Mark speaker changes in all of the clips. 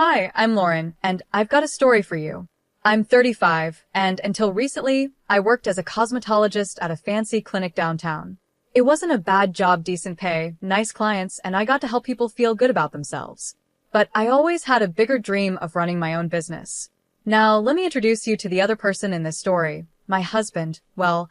Speaker 1: Hi, I'm Lauren, and I've got a story for you. I'm 35, and until recently, I worked as a cosmetologist at a fancy clinic downtown. It wasn't a bad job, decent pay, nice clients, and I got to help people feel good about themselves. But I always had a bigger dream of running my own business. Now, let me introduce you to the other person in this story, my husband, well,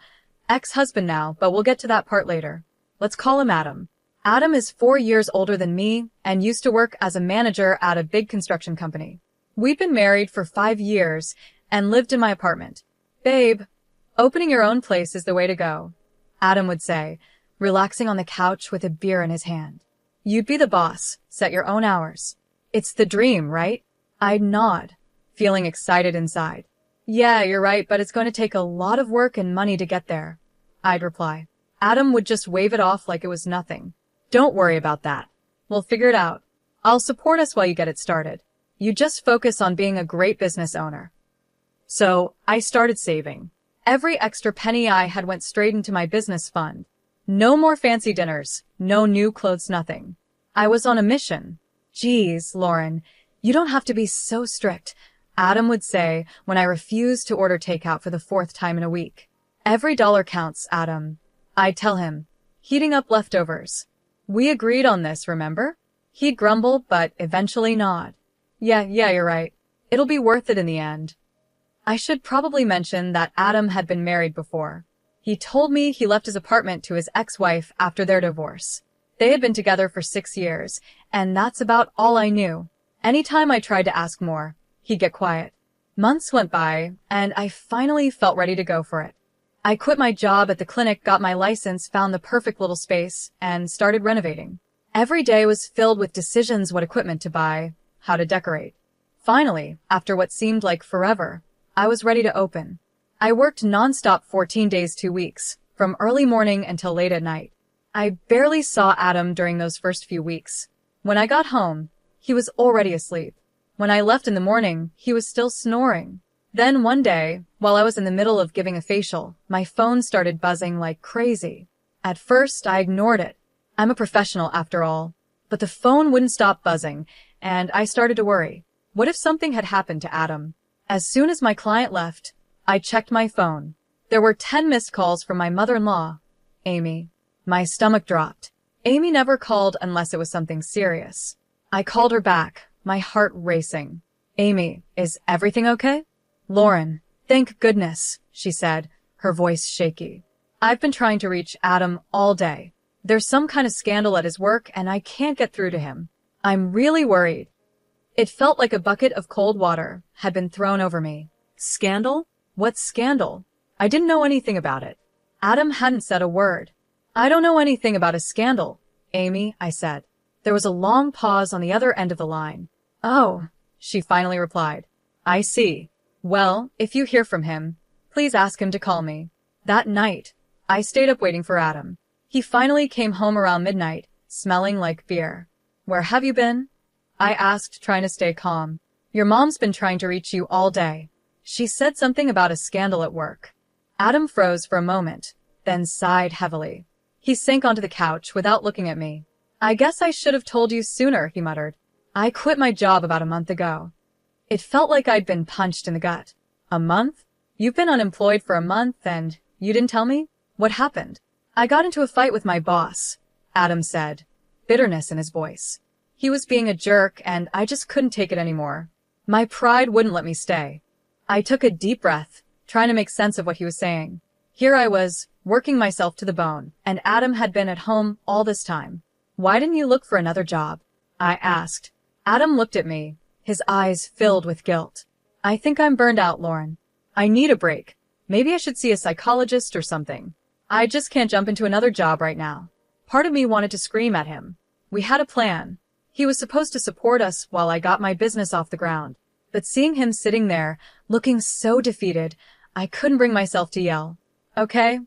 Speaker 1: ex-husband now, but we'll get to that part later. Let's call him Adam. Adam is 4 years older than me and used to work as a manager at a big construction company. We'd been married for 5 years and lived in my apartment. Babe, opening your own place is the way to go, Adam would say, relaxing on the couch with a beer in his hand. You'd be the boss, set your own hours. It's the dream, right? I'd nod, feeling excited inside. Yeah, you're right, but it's going to take a lot of work and money to get there, I'd reply. Adam would just wave it off like it was nothing. Don't worry about that. We'll figure it out. I'll support us while you get it started. You just focus on being a great business owner. So, I started saving. Every extra penny I had went straight into my business fund. No more fancy dinners, no new clothes, nothing. I was on a mission. Geez, Lauren, you don't have to be so strict, Adam would say when I refused to order takeout for the 4th time in a week. Every dollar counts, Adam, I'd tell him, heating up leftovers. We agreed on this, remember? He'd grumble, but eventually nod. Yeah, you're right. It'll be worth it in the end. I should probably mention that Adam had been married before. He told me he left his apartment to his ex-wife after their divorce. They had been together for 6 years, and that's about all I knew. Anytime I tried to ask more, he'd get quiet. Months went by, and I finally felt ready to go for it. I quit my job at the clinic, got my license, found the perfect little space, and started renovating. Every day was filled with decisions: what equipment to buy, how to decorate. Finally, after what seemed like forever, I was ready to open. I worked nonstop 14 days, 2 weeks, from early morning until late at night. I barely saw Adam during those first few weeks. When I got home, he was already asleep. When I left in the morning, he was still snoring. Then one day, while I was in the middle of giving a facial, my phone started buzzing like crazy. At first, I ignored it. I'm a professional after all. But the phone wouldn't stop buzzing, and I started to worry. What if something had happened to Adam? As soon as my client left, I checked my phone. There were 10 missed calls from my mother-in-law, Amy. My stomach dropped. Amy never called unless it was something serious. I called her back, my heart racing. Amy, is everything okay? Lauren, thank goodness, she said, her voice shaky. I've been trying to reach Adam all day. There's some kind of scandal at his work and I can't get through to him. I'm really worried. It felt like a bucket of cold water had been thrown over me. Scandal? What scandal? I didn't know anything about it. Adam hadn't said a word. I don't know anything about a scandal, Amy, I said. There was a long pause on the other end of the line. Oh, she finally replied. I see. Well, if you hear from him, please ask him to call me. That night, I stayed up waiting for Adam. He finally came home around midnight, smelling like beer. Where have you been? I asked, trying to stay calm. Your mom's been trying to reach you all day. She said something about a scandal at work. Adam froze for a moment, then sighed heavily. He sank onto the couch without looking at me. I guess I should have told you sooner, he muttered. I quit my job about a month ago. It felt like I'd been punched in the gut. A month? You've been unemployed for a month and you didn't tell me? What happened? I got into a fight with my boss, Adam said, bitterness in his voice. He was being a jerk and I just couldn't take it anymore. My pride wouldn't let me stay. I took a deep breath, trying to make sense of what he was saying. Here I was, working myself to the bone, and Adam had been at home all this time. Why didn't you look for another job? I asked. Adam looked at me, his eyes filled with guilt. I think I'm burned out, Lauren. I need a break. Maybe I should see a psychologist or something. I just can't jump into another job right now. Part of me wanted to scream at him. We had a plan. He was supposed to support us while I got my business off the ground. But seeing him sitting there, looking so defeated, I couldn't bring myself to yell. Okay,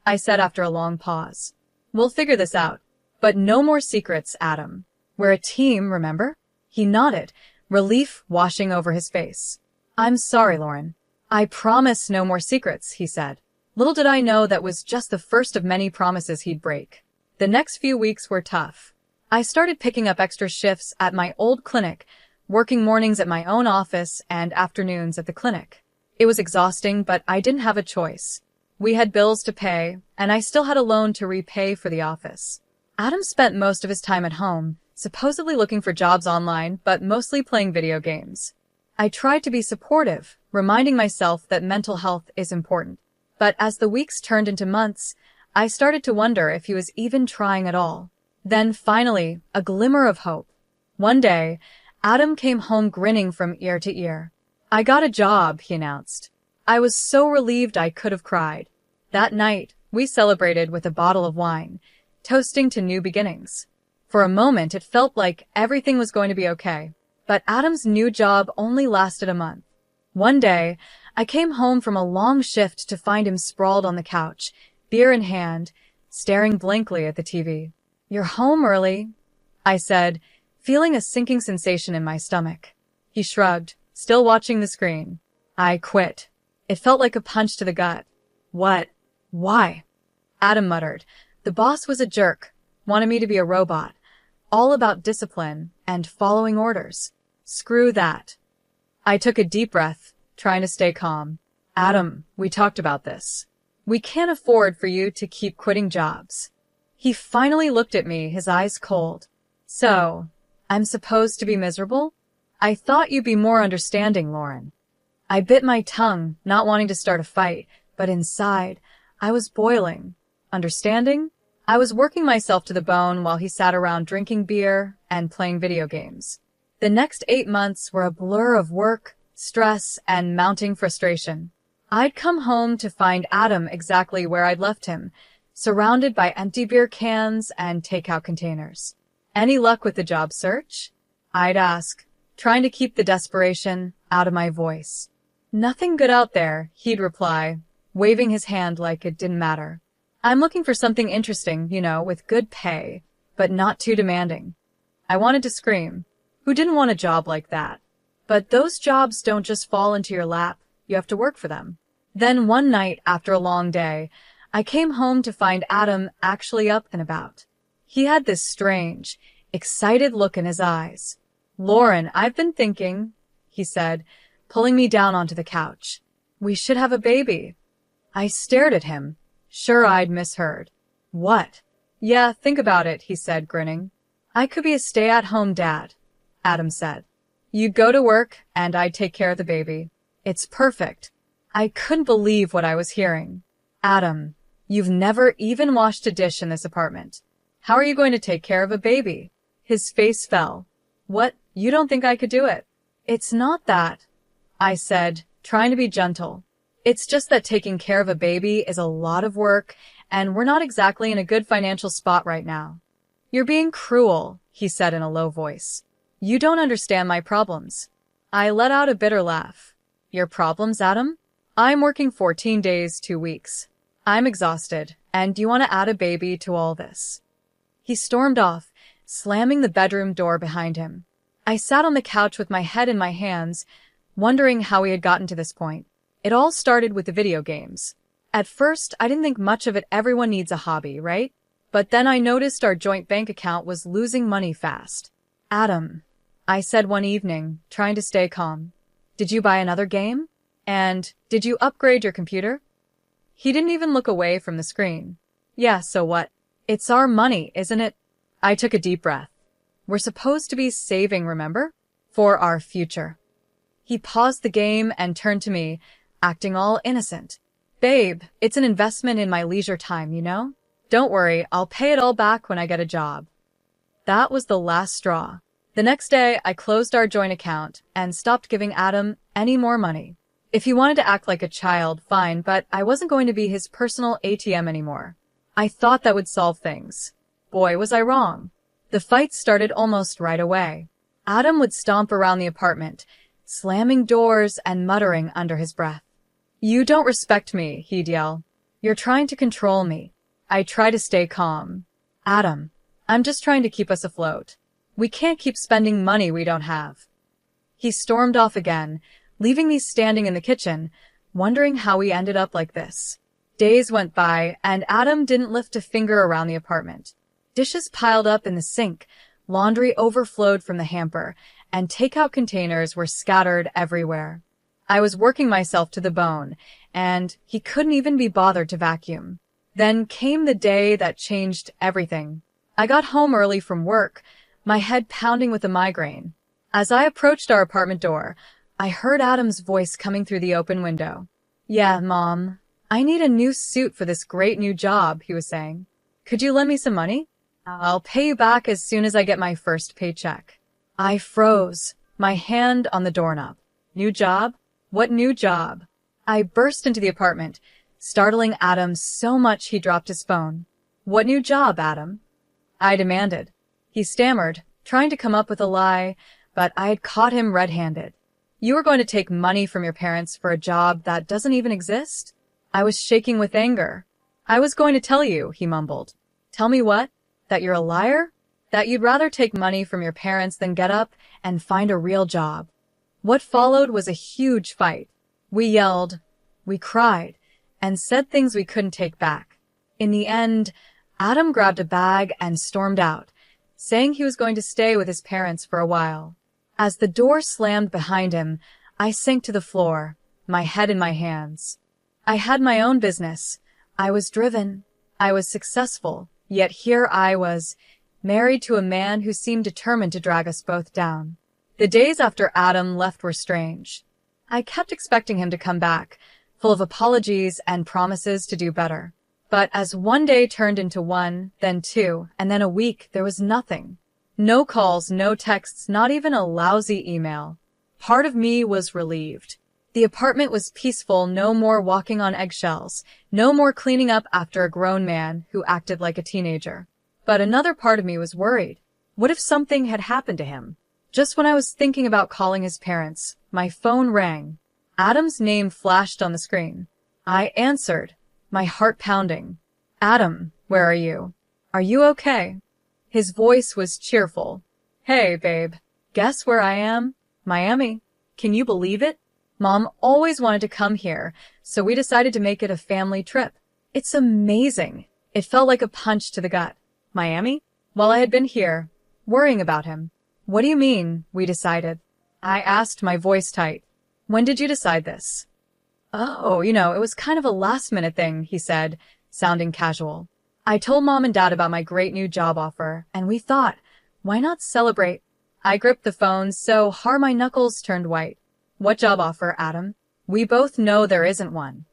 Speaker 1: I said after a long pause. We'll figure this out. But no more secrets, Adam. We're a team, remember? He nodded, relief washing over his face. I'm sorry, Lauren. I promise no more secrets, he said. Little did I know that was just the first of many promises he'd break. The next few weeks were tough. I started picking up extra shifts at my old clinic, working mornings at my own office and afternoons at the clinic. It was exhausting, but I didn't have a choice. We had bills to pay, and I still had a loan to repay for the office. Adam spent most of his time at home, supposedly looking for jobs online, but mostly playing video games. I tried to be supportive, reminding myself that mental health is important. But as the weeks turned into months, I started to wonder if he was even trying at all. Then finally, a glimmer of hope. One day, Adam came home grinning from ear to ear. "I got a job," he announced. I was so relieved I could have cried. That night, we celebrated with a bottle of wine, toasting to new beginnings. For a moment, it felt like everything was going to be okay. But Adam's new job only lasted a month. One day, I came home from a long shift to find him sprawled on the couch, beer in hand, staring blankly at the TV. "You're home early," I said, feeling a sinking sensation in my stomach. He shrugged, still watching the screen. "I quit." It felt like a punch to the gut. "What? Why?" Adam muttered. "The boss was a jerk, wanted me to be a robot, all about discipline and following orders. Screw that." I took a deep breath, trying to stay calm. "Adam, we talked about this. We can't afford for you to keep quitting jobs." He finally looked at me, his eyes cold. "So, I'm supposed to be miserable? I thought you'd be more understanding, Lauren." I bit my tongue, not wanting to start a fight, but inside, I was boiling. Understanding? I was working myself to the bone while he sat around drinking beer and playing video games. The next 8 months were a blur of work, stress, and mounting frustration. I'd come home to find Adam exactly where I'd left him, surrounded by empty beer cans and takeout containers. "Any luck with the job search?" I'd ask, trying to keep the desperation out of my voice. "Nothing good out there," he'd reply, waving his hand like it didn't matter. "I'm looking for something interesting, with good pay, but not too demanding." I wanted to scream. Who didn't want a job like that? But those jobs don't just fall into your lap. You have to work for them. Then one night after a long day, I came home to find Adam actually up and about. He had this strange, excited look in his eyes. "Lauren, I've been thinking," he said, pulling me down onto the couch. "We should have a baby." I stared at him, sure I'd misheard. "What?" "Yeah, think about it," he said, grinning. "I could be a stay-at-home dad," Adam said. "You'd go to work, and I'd take care of the baby. It's perfect." I couldn't believe what I was hearing. "Adam, you've never even washed a dish in this apartment. How are you going to take care of a baby?" His face fell. "What? You don't think I could do it?" "It's not that," I said, trying to be gentle. "It's just that taking care of a baby is a lot of work, and we're not exactly in a good financial spot right now." "You're being cruel," he said in a low voice. "You don't understand my problems." I let out a bitter laugh. "Your problems, Adam? I'm working 14 days, 2 weeks. I'm exhausted, and do you want to add a baby to all this?" He stormed off, slamming the bedroom door behind him. I sat on the couch with my head in my hands, wondering how we had gotten to this point. It all started with the video games. At first, I didn't think much of it. Everyone needs a hobby, right? But then I noticed our joint bank account was losing money fast. "Adam," I said one evening, trying to stay calm, "did you buy another game? And did you upgrade your computer?" He didn't even look away from the screen. "Yeah, so what? It's our money, isn't it?" I took a deep breath. "We're supposed to be saving, remember? For our future." He paused the game and turned to me, acting all innocent. "Babe, it's an investment in my leisure time, Don't worry, I'll pay it all back when I get a job." That was the last straw. The next day, I closed our joint account and stopped giving Adam any more money. If he wanted to act like a child, fine, but I wasn't going to be his personal ATM anymore. I thought that would solve things. Boy, was I wrong. The fight started almost right away. Adam would stomp around the apartment, slamming doors and muttering under his breath. "You don't respect me," he'd yell. "You're trying to control me." I try to stay calm. "Adam, I'm just trying to keep us afloat. We can't keep spending money we don't have." He stormed off again, leaving me standing in the kitchen, wondering how we ended up like this. Days went by, and Adam didn't lift a finger around the apartment. Dishes piled up in the sink, laundry overflowed from the hamper, and takeout containers were scattered everywhere. I was working myself to the bone, and he couldn't even be bothered to vacuum. Then came the day that changed everything. I got home early from work, my head pounding with a migraine. As I approached our apartment door, I heard Adam's voice coming through the open window. "Yeah, Mom, I need a new suit for this great new job," he was saying. "Could you lend me some money? I'll pay you back as soon as I get my first paycheck." I froze, my hand on the doorknob. New job? What new job? I burst into the apartment, startling Adam so much he dropped his phone. "What new job, Adam?" I demanded. He stammered, trying to come up with a lie, but I had caught him red-handed. "You are going to take money from your parents for a job that doesn't even exist?" I was shaking with anger. "I was going to tell you," he mumbled. "Tell me what? That you're a liar? That you'd rather take money from your parents than get up and find a real job?" What followed was a huge fight. We yelled, we cried, and said things we couldn't take back. In the end, Adam grabbed a bag and stormed out, saying he was going to stay with his parents for a while. As the door slammed behind him, I sank to the floor, my head in my hands. I had my own business. I was driven. I was successful. Yet here I was, married to a man who seemed determined to drag us both down. The days after Adam left were strange. I kept expecting him to come back, full of apologies and promises to do better. But as one day turned into one, then two, and then a week, there was nothing. No calls, no texts, not even a lousy email. Part of me was relieved. The apartment was peaceful, no more walking on eggshells, no more cleaning up after a grown man who acted like a teenager. But another part of me was worried. What if something had happened to him? Just when I was thinking about calling his parents, my phone rang. Adam's name flashed on the screen. I answered, my heart pounding. "Adam, where are you? Are you okay?" His voice was cheerful. "Hey, babe. Guess where I am? Miami. Can you believe it? Mom always wanted to come here, so we decided to make it a family trip. It's amazing." It felt like a punch to the gut. Miami? Well, I had been here, worrying about him. "What do you mean, we decided?" I asked, my voice tight. "When did you decide this?" "Oh, it was kind of a last-minute thing," he said, sounding casual. "I told Mom and Dad about my great new job offer, and we thought, why not celebrate?" I gripped the phone so hard my knuckles turned white. "What job offer, Adam? We both know there isn't one."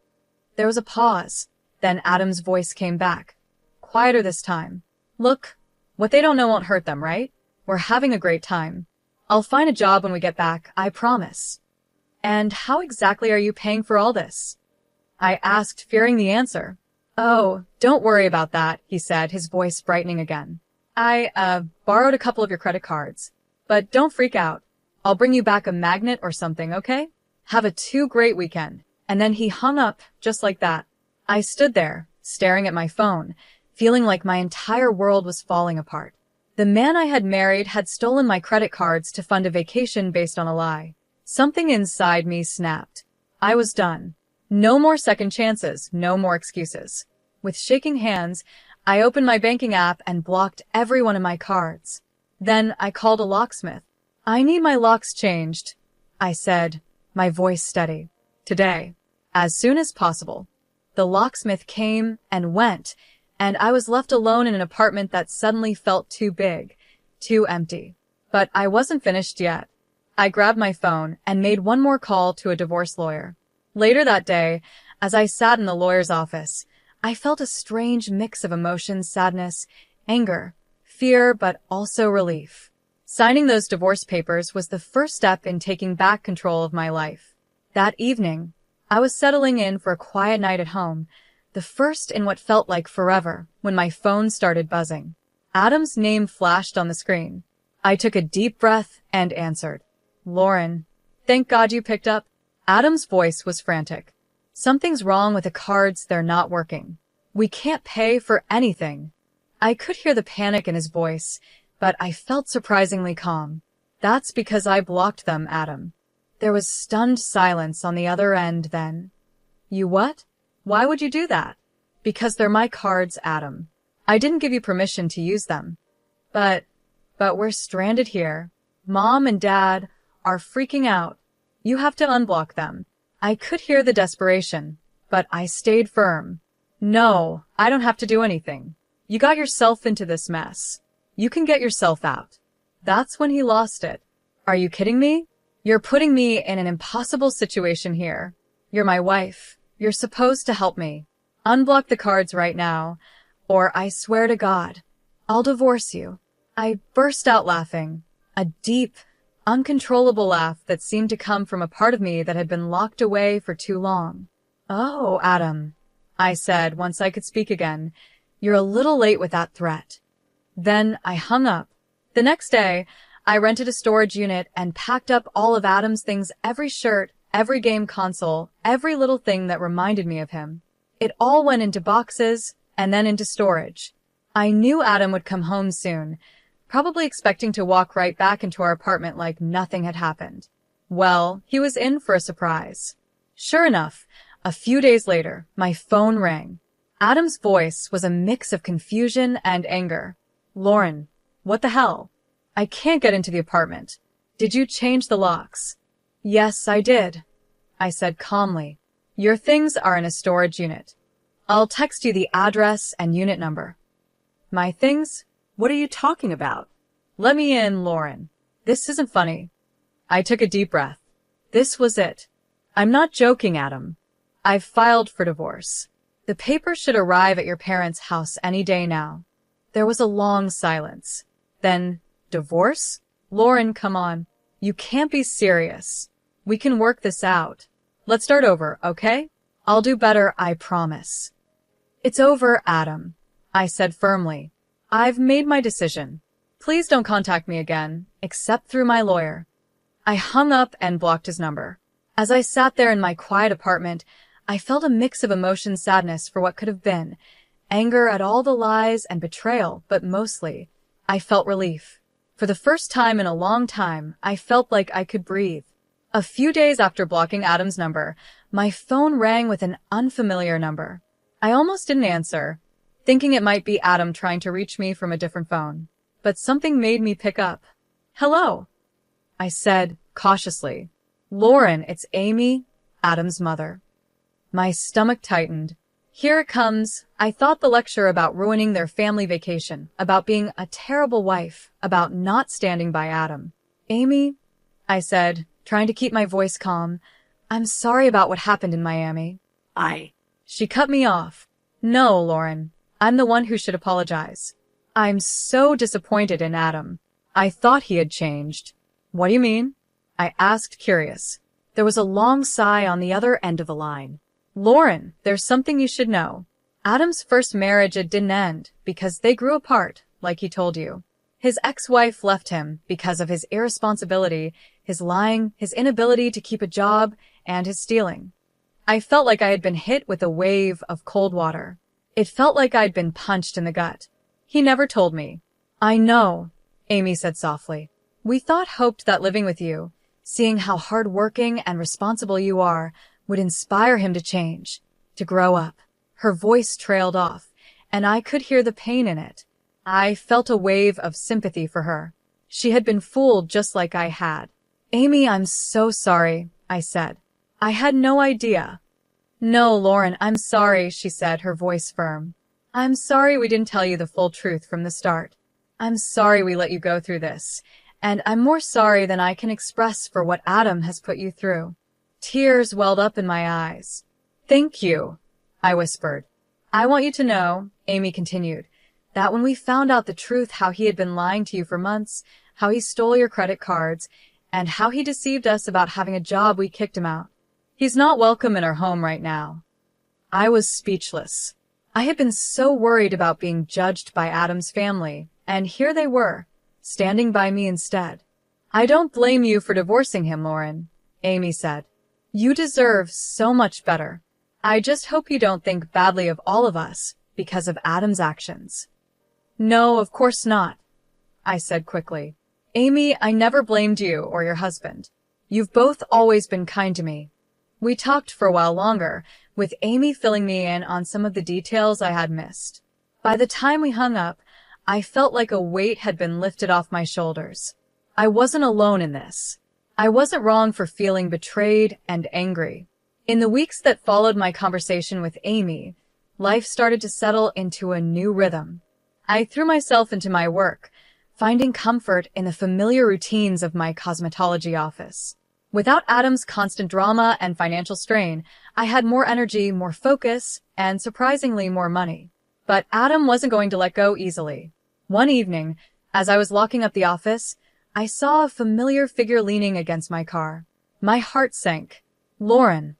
Speaker 1: There was a pause. Then Adam's voice came back, quieter this time. "Look, what they don't know won't hurt them, right? We're having a great time. I'll find a job when we get back, I promise." "And how exactly are you paying for all this?" I asked, fearing the answer. "Oh, don't worry about that," he said, his voice brightening again. I borrowed a couple of your credit cards. But don't freak out. I'll bring you back a magnet or something, okay? Have a great weekend." And then he hung up, just like that. I stood there, staring at my phone, feeling like my entire world was falling apart. The man I had married had stolen my credit cards to fund a vacation based on a lie. Something inside me snapped. I was done. No more second chances, no more excuses. With shaking hands, I opened my banking app and blocked every one of my cards. Then I called a locksmith. "I need my locks changed," I said, my voice steady. "Today. As soon as possible." The locksmith came and went, and I was left alone in an apartment that suddenly felt too big, too empty. But I wasn't finished yet. I grabbed my phone and made one more call to a divorce lawyer. Later that day, as I sat in the lawyer's office, I felt a strange mix of emotions, sadness, anger, fear, but also relief. Signing those divorce papers was the first step in taking back control of my life. That evening, I was settling in for a quiet night at home, the first in what felt like forever, when my phone started buzzing. Adam's name flashed on the screen. I took a deep breath and answered. "Lauren, thank God you picked up." Adam's voice was frantic. "Something's wrong with the cards, they're not working. We can't pay for anything." I could hear the panic in his voice, but I felt surprisingly calm. "That's because I blocked them, Adam." There was stunned silence on the other end then. "You what? Why would you do that?" "Because they're my cards, Adam. I didn't give you permission to use them." But we're stranded here. Mom and Dad are freaking out. You have to unblock them. I could hear the desperation, but I stayed firm. No, I don't have to do anything. You got yourself into this mess. You can get yourself out. That's when he lost it. Are you kidding me? You're putting me in an impossible situation here. You're my wife. You're supposed to help me. Unblock the cards right now, or I swear to God, I'll divorce you. I burst out laughing, a deep, uncontrollable laugh that seemed to come from a part of me that had been locked away for too long. Oh, Adam, I said once I could speak again, you're a little late with that threat. Then I hung up. The next day, I rented a storage unit and packed up all of Adam's things, every shirt, every game console, every little thing that reminded me of him. It all went into boxes and then into storage. I knew Adam would come home soon, probably expecting to walk right back into our apartment like nothing had happened. Well, he was in for a surprise. Sure enough, a few days later, my phone rang. Adam's voice was a mix of confusion and anger. Lauren, what the hell? I can't get into the apartment. Did you change the locks? Yes, I did, I said calmly. Your things are in a storage unit. I'll text you the address and unit number. My things? What are you talking about? Let me in, Lauren. This isn't funny. I took a deep breath. This was it. I'm not joking, Adam. I've filed for divorce. The papers should arrive at your parents' house any day now. There was a long silence. Then, divorce? Lauren, come on. You can't be serious. We can work this out. Let's start over, okay? I'll do better, I promise. It's over, Adam, I said firmly. I've made my decision. Please don't contact me again, except through my lawyer. I hung up and blocked his number. As I sat there in my quiet apartment, I felt a mix of emotion, sadness for what could have been, anger at all the lies and betrayal, but mostly, I felt relief. For the first time in a long time, I felt like I could breathe. A few days after blocking Adam's number, my phone rang with an unfamiliar number. I almost didn't answer, thinking it might be Adam trying to reach me from a different phone. But something made me pick up. Hello, I said cautiously. Lauren, it's Amy, Adam's mother. My stomach tightened. Here it comes. I thought the lecture about ruining their family vacation, about being a terrible wife, about not standing by Adam. Amy, I said, trying to keep my voice calm, I'm sorry about what happened in Miami. She cut me off. No, Lauren, I'm the one who should apologize. I'm so disappointed in Adam. I thought he had changed. What do you mean? I asked, curious. There was a long sigh on the other end of the line. Lauren, there's something you should know. Adam's first marriage, it didn't end because they grew apart, like he told you. His ex-wife left him because of his irresponsibility, his lying, his inability to keep a job, and his stealing. I felt like I had been hit with a wave of cold water. It felt like I'd been punched in the gut. He never told me. I know, Amy said softly. We hoped that living with you, seeing how hard-working and responsible you are, would inspire him to change, to grow up. Her voice trailed off, and I could hear the pain in it. I felt a wave of sympathy for her. She had been fooled just like I had. Amy, I'm so sorry, I said. I had no idea. No, Lauren, I'm sorry, she said, her voice firm. I'm sorry we didn't tell you the full truth from the start. I'm sorry we let you go through this, and I'm more sorry than I can express for what Adam has put you through. Tears welled up in my eyes. Thank you, I whispered. I want you to know, Amy continued, that when we found out the truth, how he had been lying to you for months, how he stole your credit cards, and how he deceived us about having a job, we kicked him out. He's not welcome in our home right now. I was speechless. I had been so worried about being judged by Adam's family, and here they were, standing by me instead. I don't blame you for divorcing him, Lauren, Amy said. You deserve so much better. I just hope you don't think badly of all of us because of Adam's actions. No, of course not, I said quickly. Amy, I never blamed you or your husband. You've both always been kind to me. We talked for a while longer, with Amy filling me in on some of the details I had missed. By the time we hung up, I felt like a weight had been lifted off my shoulders. I wasn't alone in this. I wasn't wrong for feeling betrayed and angry. In the weeks that followed my conversation with Amy, life started to settle into a new rhythm. I threw myself into my work, finding comfort in the familiar routines of my cosmetology office. Without Adam's constant drama and financial strain, I had more energy, more focus, and surprisingly more money. But Adam wasn't going to let go easily. One evening, as I was locking up the office, I saw a familiar figure leaning against my car. My heart sank. "Lauren,"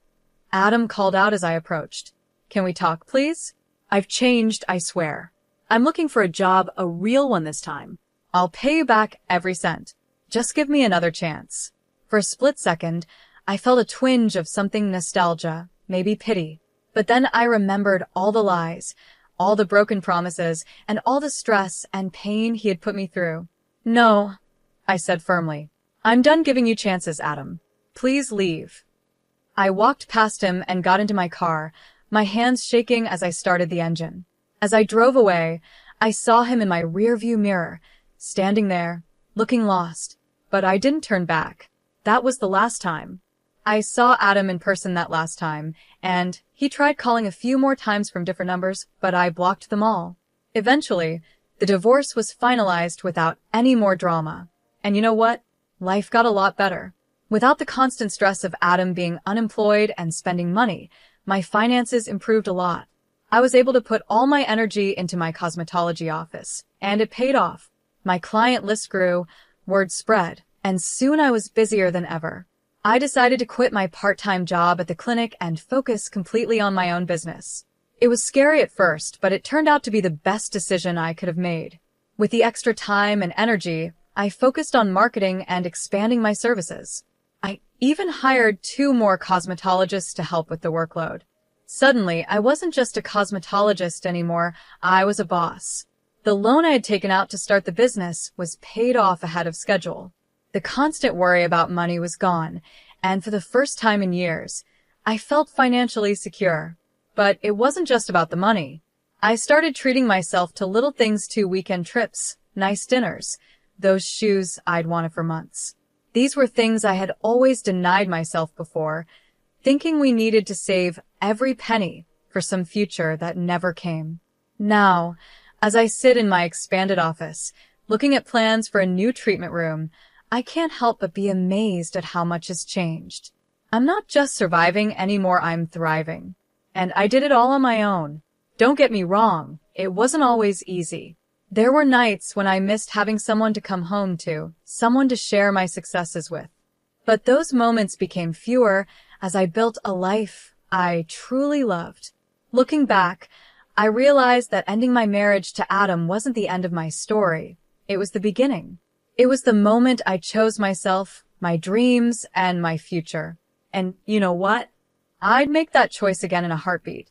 Speaker 1: Adam called out as I approached. "Can we talk, please? I've changed, I swear. I'm looking for a job, a real one this time. I'll pay you back every cent. Just give me another chance." For a split second, I felt a twinge of something nostalgia, maybe pity. But then I remembered all the lies, all the broken promises, and all the stress and pain he had put me through. "No," I said firmly. "I'm done giving you chances, Adam. Please leave." I walked past him and got into my car, my hands shaking as I started the engine. As I drove away, I saw him in my rearview mirror, standing there, looking lost. But I didn't turn back. That was the last time. I saw Adam in person that last time, and he tried calling a few more times from different numbers, but I blocked them all. Eventually, the divorce was finalized without any more drama. And you know what? Life got a lot better. Without the constant stress of Adam being unemployed and spending money, my finances improved a lot. I was able to put all my energy into my cosmetology office, and it paid off. My client list grew, word spread, and soon I was busier than ever. I decided to quit my part-time job at the clinic and focus completely on my own business. It was scary at first, but it turned out to be the best decision I could have made. With the extra time and energy, I focused on marketing and expanding my services. I even hired 2 more cosmetologists to help with the workload. Suddenly, I wasn't just a cosmetologist anymore, I was a boss. The loan I had taken out to start the business was paid off ahead of schedule. The constant worry about money was gone, and for the first time in years, I felt financially secure. But it wasn't just about the money. I started treating myself to little things too: weekend trips, nice dinners, those shoes I'd wanted for months. These were things I had always denied myself before, thinking we needed to save every penny for some future that never came. Now, as I sit in my expanded office, looking at plans for a new treatment room, I can't help but be amazed at how much has changed. I'm not just surviving anymore, I'm thriving. And I did it all on my own. Don't get me wrong, it wasn't always easy. There were nights when I missed having someone to come home to, someone to share my successes with. But those moments became fewer as I built a life I truly loved. Looking back, I realized that ending my marriage to Adam wasn't the end of my story. It was the beginning. It was the moment I chose myself, my dreams, and my future. And you know what? I'd make that choice again in a heartbeat.